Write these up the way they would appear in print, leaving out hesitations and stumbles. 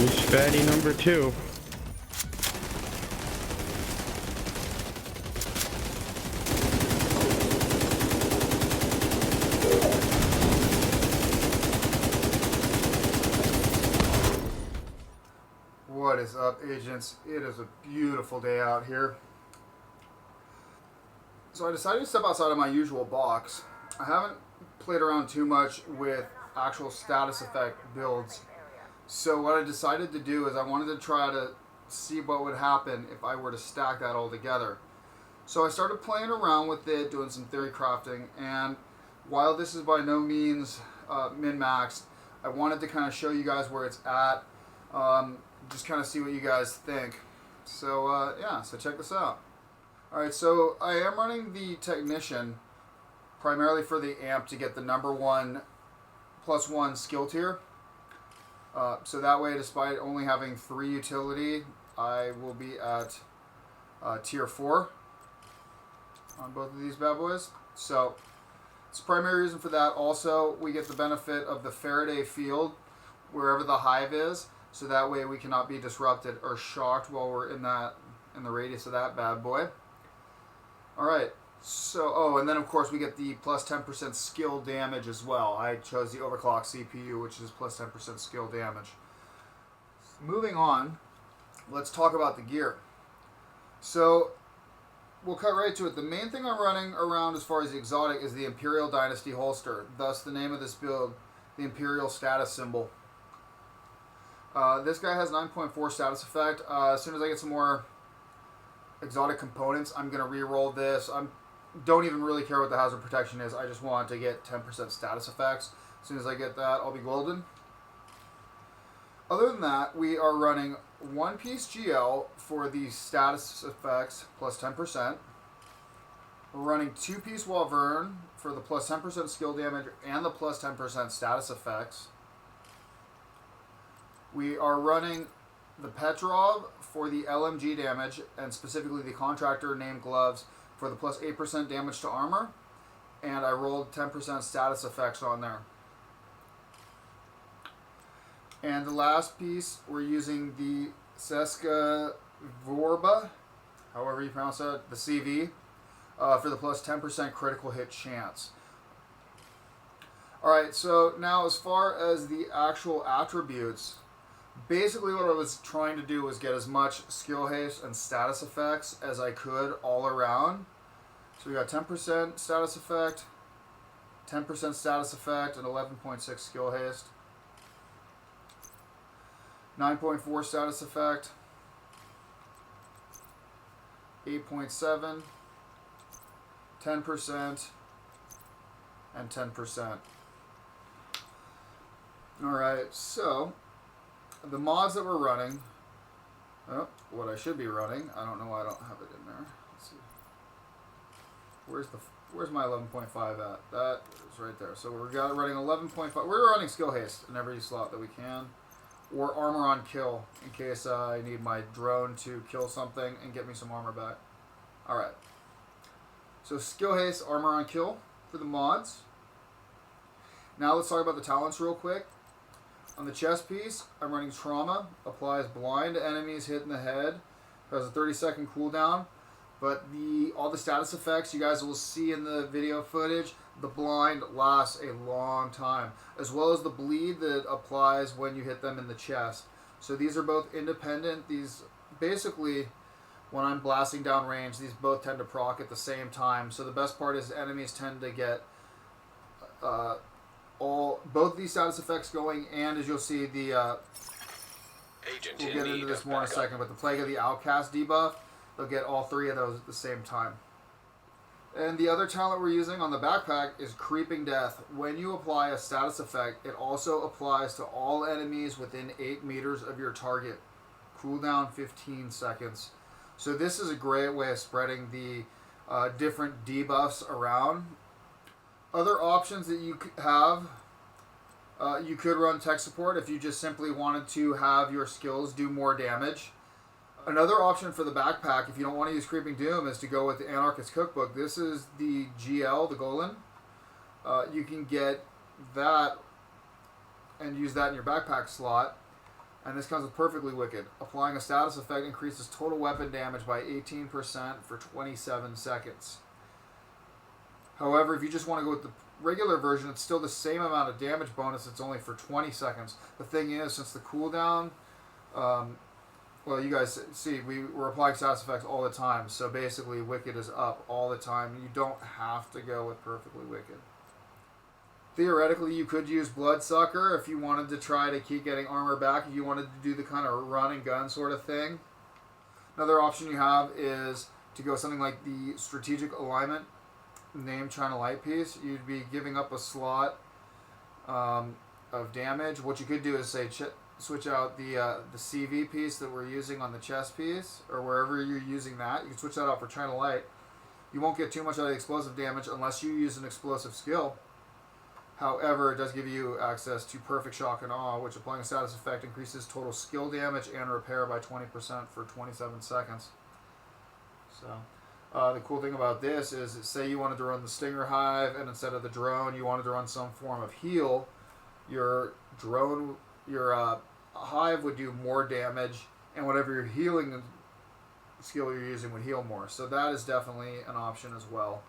Fatty number 2. What is up, agents? It is a beautiful day out here. So I decided to step outside of my usual box. I haven't played around too much with actual status effect builds. So what I decided to do is I wanted to try to see what would happen if I were to stack that all together. So I started playing around with it, doing some theory crafting, and while this is by no means min-maxed, I wanted to kind of show you guys where it's at, just kind of see what you guys think. So yeah, so check this out. Alright, so I am running the Technician primarily for the amp to get the number 1 +1 skill tier. So that way, despite only having 3 utility, I will be at tier 4 on both of these bad boys. So it's the primary reason for that. Also, we get the benefit of the Faraday field wherever the hive is, so that way we cannot be disrupted or shocked while we're in the radius of that bad boy. Alright, so, oh, and then of course we get the plus 10% skill damage as well. I chose the overclock CPU, which is plus 10% skill damage. Moving on, let's talk about the gear. So, we'll cut right to it. The main thing I'm running around as far as the exotic is the Imperial Dynasty holster. Thus the name of this build, the Imperial status symbol. This guy has 9.4 status effect. As soon as I get some more exotic components, I'm going to re-roll this. Don't even really care what the hazard protection is. I just want to get 10% status effects. As soon as I get that, I'll be golden. Other than that, we are running 1-piece GL for the status effects plus 10%. We're running 2-piece Wyvern for the plus 10% skill damage and the plus 10% status effects. We are running the Petrov for the LMG damage, and specifically the Contractor named gloves for the plus 8% damage to armor, and I rolled 10% status effects on there. And the last piece, we're using the Seska Vorba, however you pronounce that, the CV, for the plus 10% critical hit chance. Alright, so now as far as the actual attributes, basically what I was trying to do was get as much skill haste and status effects as I could all around. So we got 10% status effect, 10% status effect, and 11.6 skill haste. 9.4 status effect, 8.7, 10%, and 10%. Alright, so the mods that we're running, what I should be running, I don't know why I don't have it in there. Let's see. Where's my 11.5 at? That is right there. So we're running 11.5. We're running skill haste in every slot that we can, or armor on kill in case I need my drone to kill something and get me some armor back. All right. So skill haste, armor on kill for the mods. Now let's talk about the talents real quick. On the chest piece, I'm running Trauma, applies blind to enemies hit in the head, has a 30-second cooldown, but all the status effects you guys will see in the video footage, the blind lasts a long time, as well as the bleed that applies when you hit them in the chest. So these are both independent. These, basically, when I'm blasting down range, these both tend to proc at the same time. So the best part is enemies tend to get both these status effects going, and as you'll see, the we'll get into this more in a second, but the Plague of the Outcast debuff, they'll get all 3 of those at the same time. And the other talent we're using on the backpack is Creeping Death. When you apply a status effect, it also applies to all enemies within 8 meters of your target. Cooldown 15 seconds. So this is a great way of spreading the different debuffs around. Other options that you have, you could run tech support if you just simply wanted to have your skills do more damage. Another option for the backpack, if you don't want to use Creeping Doom, is to go with the Anarchist Cookbook. This is the GL, the Golan. You can get that and use that in your backpack slot. And this comes with Perfectly Wicked. Applying a status effect increases total weapon damage by 18% for 27 seconds. However, if you just want to go with the regular version, it's still the same amount of damage bonus. It's only for 20 seconds. The thing is, since the cooldown, well, you guys see, we're applying status effects all the time. So basically, Wicked is up all the time. You don't have to go with Perfectly Wicked. Theoretically, you could use Bloodsucker if you wanted to try to keep getting armor back, if you wanted to do the kind of run and gun sort of thing. Another option you have is to go something like the Strategic Alignment, named China Light Piece. You'd be giving up a slot of damage. What you could do is say switch out the CV piece that we're using on the chest piece, or wherever you're using that. You can switch that out for China Light. You won't get too much out of the explosive damage unless you use an explosive skill. However, it does give you access to Perfect Shock and Awe, which, applying a status effect, increases total skill damage and repair by 20% for 27 seconds. So, the cool thing about this is, say you wanted to run the Stinger Hive, and instead of the drone, you wanted to run some form of heal, your hive would do more damage, and whatever you're healing skill you're using would heal more. So that is definitely an option as well.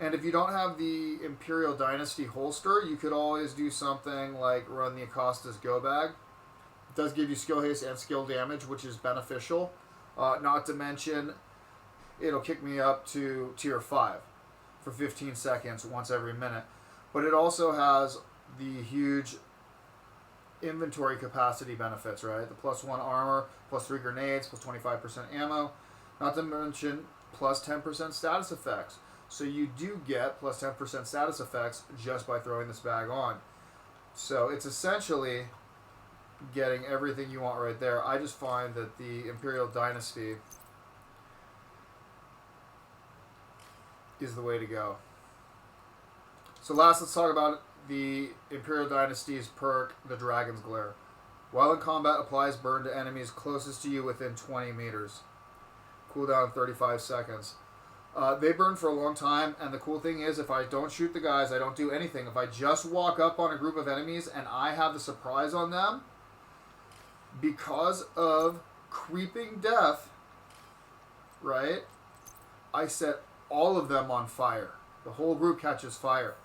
And if you don't have the Imperial Dynasty holster, you could always do something like run the Acosta's Go Bag. It does give you skill haste and skill damage, which is beneficial. Not to mention, it'll kick me up to tier 5 for 15 seconds once every minute. But it also has the huge inventory capacity benefits, right? The +1 armor, +3 grenades, +25% ammo. Not to mention +10% status effects. So you do get +10% status effects just by throwing this bag on. So it's essentially getting everything you want right there. I just find that the Imperial Dynasty is the way to go. So last, let's talk about the Imperial Dynasty's perk, the Dragon's Glare. While in combat, applies burn to enemies closest to you within 20 meters. Cooldown 35 seconds. They burn for a long time, and the cool thing is, if I don't shoot the guys, I don't do anything. If I just walk up on a group of enemies and I have the surprise on them, because of Creeping Death, right, I set all of them on fire. The whole group catches fire.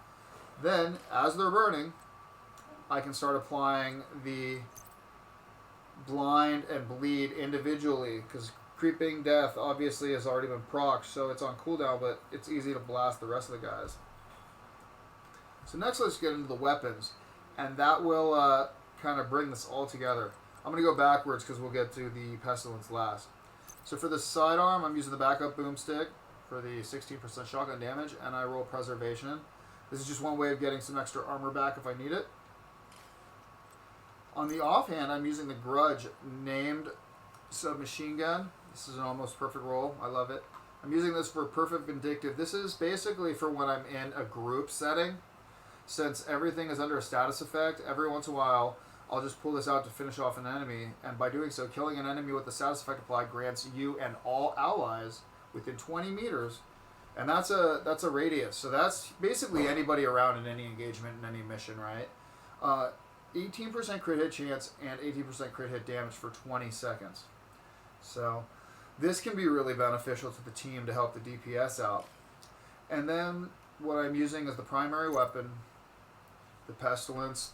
Then, as they're burning, I can start applying the blind and bleed individually, because Creeping Death obviously has already been procced, so it's on cooldown, but it's easy to blast the rest of the guys. So next, let's get into the weapons, and that will kind of bring this all together. I'm going to go backwards because we'll get to the Pestilence last. So for the sidearm, I'm using the backup boomstick for the 16% shotgun damage, and I roll Preservation. This is just one way of getting some extra armor back if I need it. On the offhand, I'm using the Grudge named submachine gun. This is an almost perfect roll. I love it. I'm using this for Perfect Vindictive. This is basically for when I'm in a group setting. Since everything is under a status effect, every once in a while, I'll just pull this out to finish off an enemy. And by doing so, killing an enemy with the status effect applied grants you and all allies within 20 meters. And that's a radius. So that's basically anybody around in any engagement, in any mission, right? 18% crit hit chance and 18% crit hit damage for 20 seconds. So this can be really beneficial to the team to help the DPS out. And then what I'm using is the primary weapon, the Pestilence.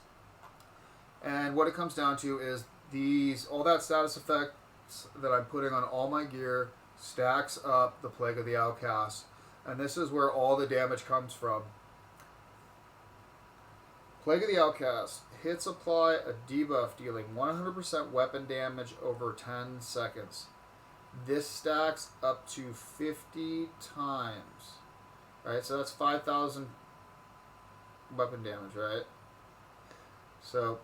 And what it comes down to is all that status effects that I'm putting on all my gear stacks up the Plague of the Outcast. And this is where all the damage comes from. Plague of the Outcast. Hits apply a debuff dealing 100% weapon damage over 10 seconds. This stacks up to 50 times. Right, so that's 5,000 weapon damage, right? So,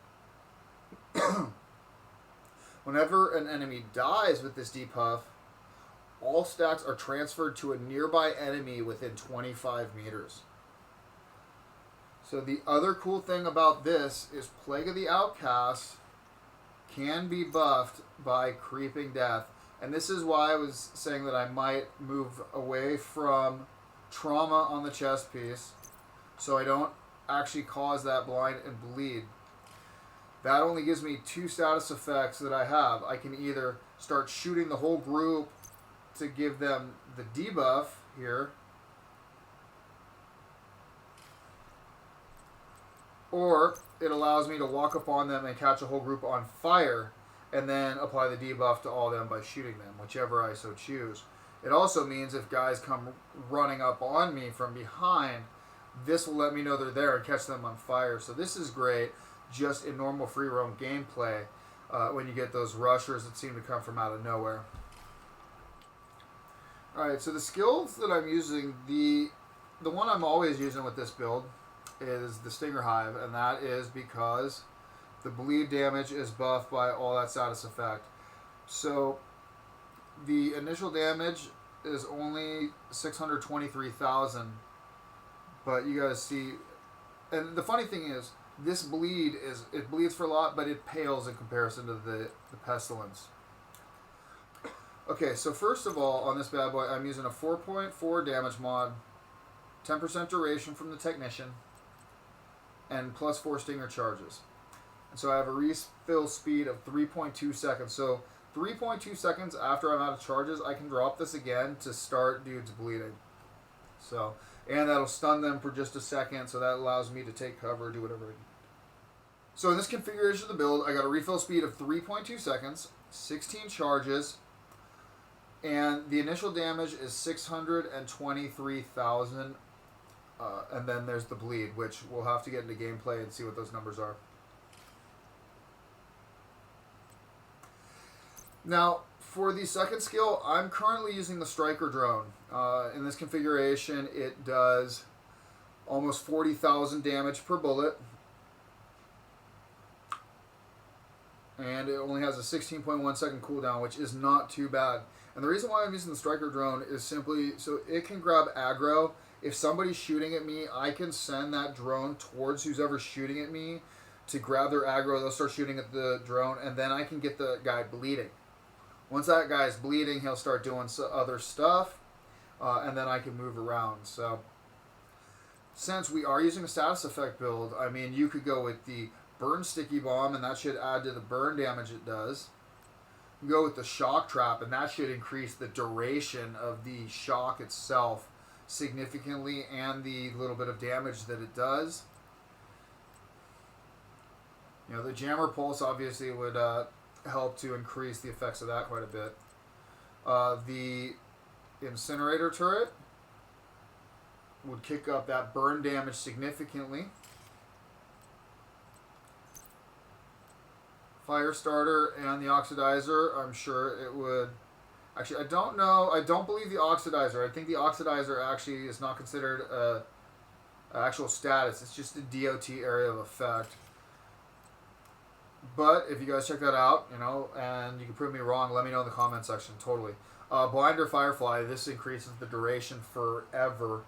whenever an enemy dies with this debuff, all stacks are transferred to a nearby enemy within 25 meters. So the other cool thing about this is Plague of the Outcast can be buffed by Creeping Death. And this is why I was saying that I might move away from trauma on the chest piece so I don't actually cause that blind and bleed. that only gives me 2 status effects that I have. I can either start shooting the whole group to give them the debuff here, or it allows me to walk up on them and catch a whole group on fire and then apply the debuff to all of them by shooting them, whichever I so choose. It also means if guys come running up on me from behind, this will let me know they're there and catch them on fire. So this is great just in normal free roam gameplay when you get those rushers that seem to come from out of nowhere. Alright, so the skills that I'm using, the one I'm always using with this build is the Stinger Hive, and that is because the bleed damage is buffed by all that status effect. So the initial damage is only 623,000, but you guys see, and the funny thing is, this bleed it bleeds for a lot, but it pales in comparison to the Pestilence. Okay, so first of all, on this bad boy, I'm using a 4.4 damage mod, 10% duration from the Technician, and plus 4 Stinger charges. And so I have a refill speed of 3.2 seconds. So 3.2 seconds after I'm out of charges, I can drop this again to start dudes bleeding. So, and that'll stun them for just a second, so that allows me to take cover, do whatever I need. So in this configuration of the build, I got a refill speed of 3.2 seconds, 16 charges, and the initial damage is 623,000, and then there's the bleed, which we'll have to get into gameplay and see what those numbers are. Now, for the second skill, I'm currently using the Striker Drone. In this configuration, it does almost 40,000 damage per bullet, and it only has a 16.1 second cooldown, which is not too bad. And the reason why I'm using the Striker Drone is simply so it can grab aggro. If somebody's shooting at me, I can send that drone towards who's ever shooting at me to grab their aggro. They'll start shooting at the drone, and then I can get the guy bleeding. Once that guy's bleeding, he'll start doing other stuff, and then I can move around. So, since we are using a status effect build, I mean, you could go with the Burn Sticky Bomb, and that should add to the burn damage it does. You go with the Shock Trap, and that should increase the duration of the shock itself significantly, and the little bit of damage that it does. You know, the Jammer Pulse obviously would help to increase the effects of that quite a bit. The Incinerator Turret would kick up that burn damage significantly. Firestarter and the Oxidizer, I'm sure it would. Actually, I don't know. I don't believe the Oxidizer. I think the Oxidizer actually is not considered a actual status. It's just a DoT area of effect. But if you guys check that out, you know, and you can prove me wrong, let me know in the comment section. Totally. Blinder Firefly. This increases the duration forever.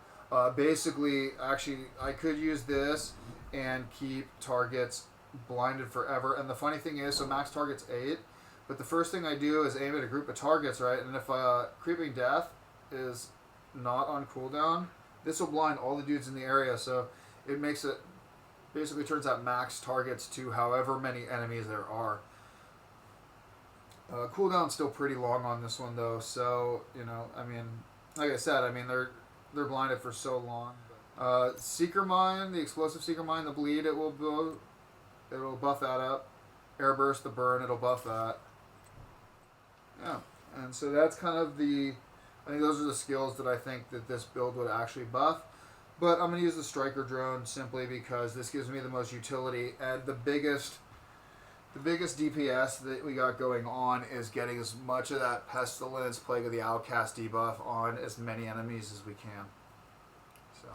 Basically, actually, I could use this and keep targets blinded forever. And the funny thing is, so max target's 8, but the first thing I do is aim at a group of targets, right? And if Creeping Death is not on cooldown, this will blind all the dudes in the area. So it makes it, basically turns out max targets to however many enemies there are. Cooldown's still pretty long on this one though, so, you know, I mean, like I said, I mean, they're blinded for so long. Seeker Mine, the Explosive Seeker Mine, the bleed, it'll buff that up. Airburst, the burn, it'll buff that. Yeah, and so that's kind of I think those are the skills that I think that this build would actually buff. But I'm going to use the Striker Drone simply because this gives me the most utility, and the biggest DPS that we got going on is getting as much of that Pestilence, Plague of the Outcast debuff on as many enemies as we can. So.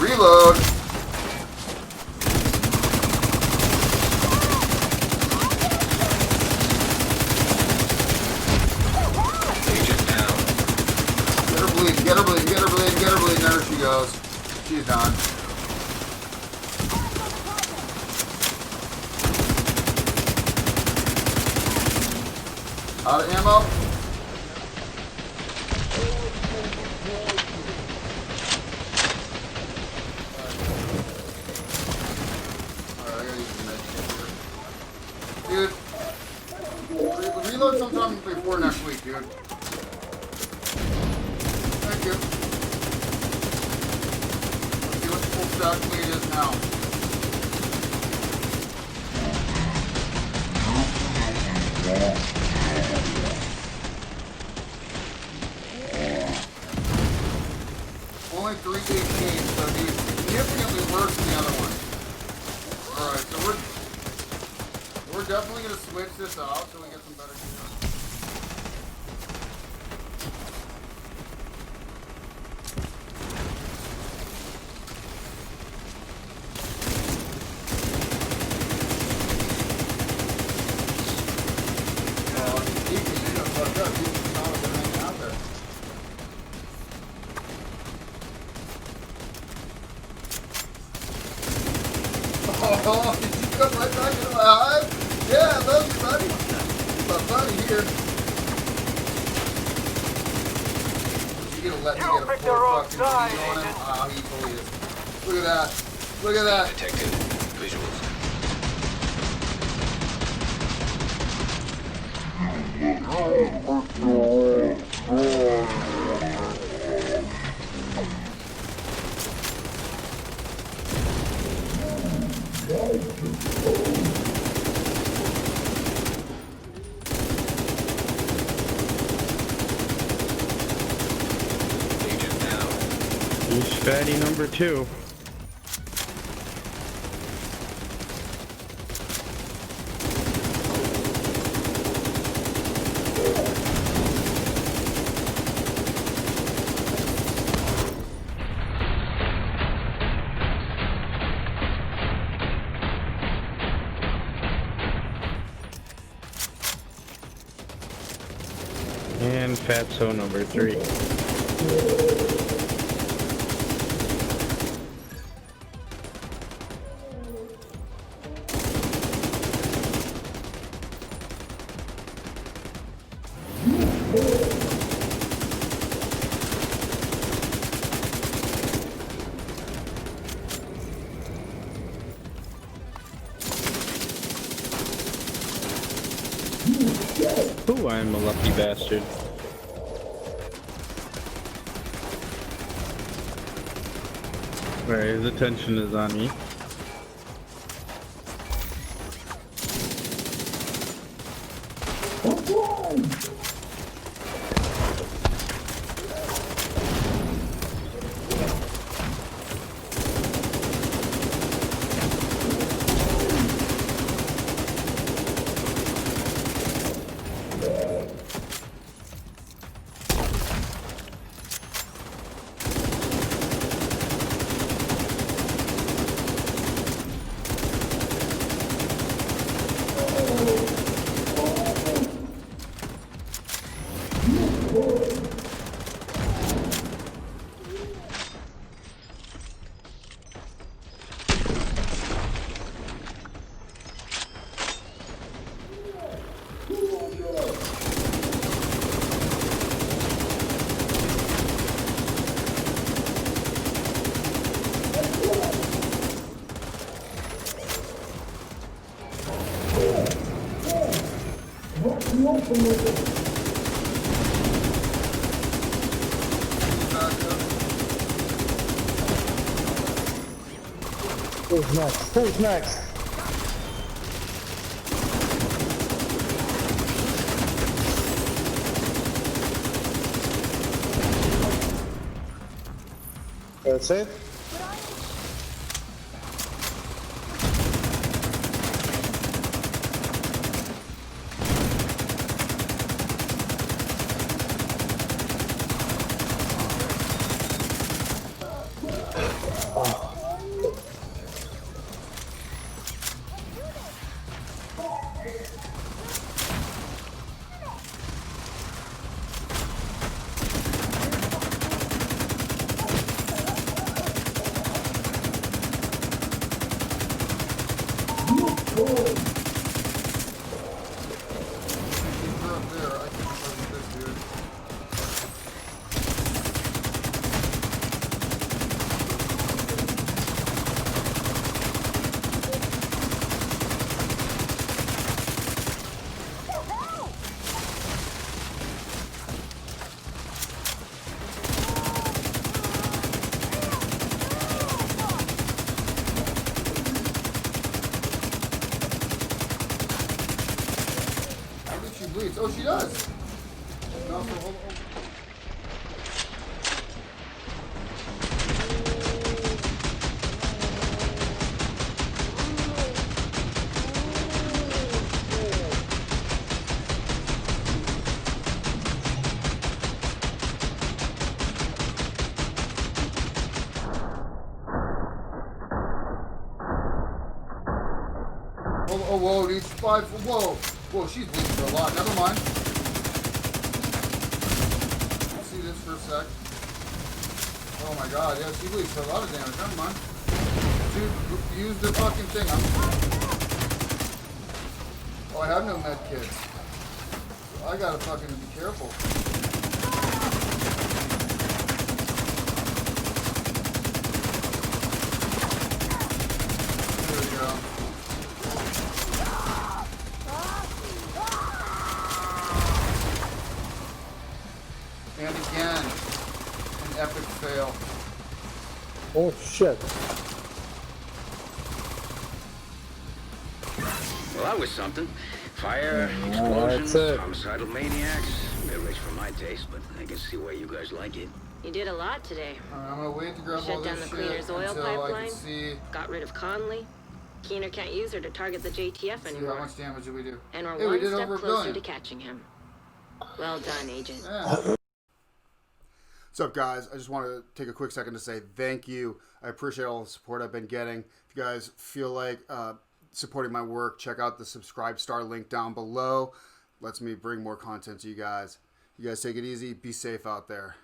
Reload. Agent down. Get her bleed, get her bleed, get her bleed, get her bleed. There she goes. She's done. Out of ammo. Alright, I gotta use the med kit here. Dude, reload sometime before next week, dude. Thank you. Let's see what the full stack lead is now. Only 318, so he's significantly worse than the other one. Alright, so we're definitely going to switch this out so we get some better gear. Oh, did you come right back into my hive? Yeah, I love you, buddy. My buddy here. You gonna let me get a full fucking video on him? Ah, he totally is. Look at that. Look at that. Detected. Visuals. He's fatty number 2. And fatso number 3. Ooh, I'm a lucky bastard. Alright, his attention is on me. Who's next? Who's next? That's it? Oh, she does. No, so hold on. Oh, whoa, these five. Whoa. Whoa, she's bleeding for a lot. Never mind. Let's see this for a sec. Oh my god, yeah, she bleeds for a lot of damage. Never mind. Dude, use the fucking thing. Oh, I have no med kits. So I gotta fucking be careful. There we go. And again, an epic fail. Oh shit. Well, that was something. Fire, that's explosions, it. homicidal maniacs. A bit rich for my taste, but I can see why you guys like it. You did a lot today. Alright, I'm gonna wait to grab all Shut this down the shit cleaner's oil until I pipeline. can see Got rid of Conley. Keener can't use her to target the JTF how anymore. much damage did we do. And we're Hey, we one did step over $1 closer billion. to catching him. Well done, Agent. Yeah. What's up, guys? I just want to take a quick second to say thank you. I appreciate all the support I've been getting. If you guys feel like supporting my work, check out the subscribe star link down below. Lets me bring more content to you guys. You guys take it easy. Be safe out there.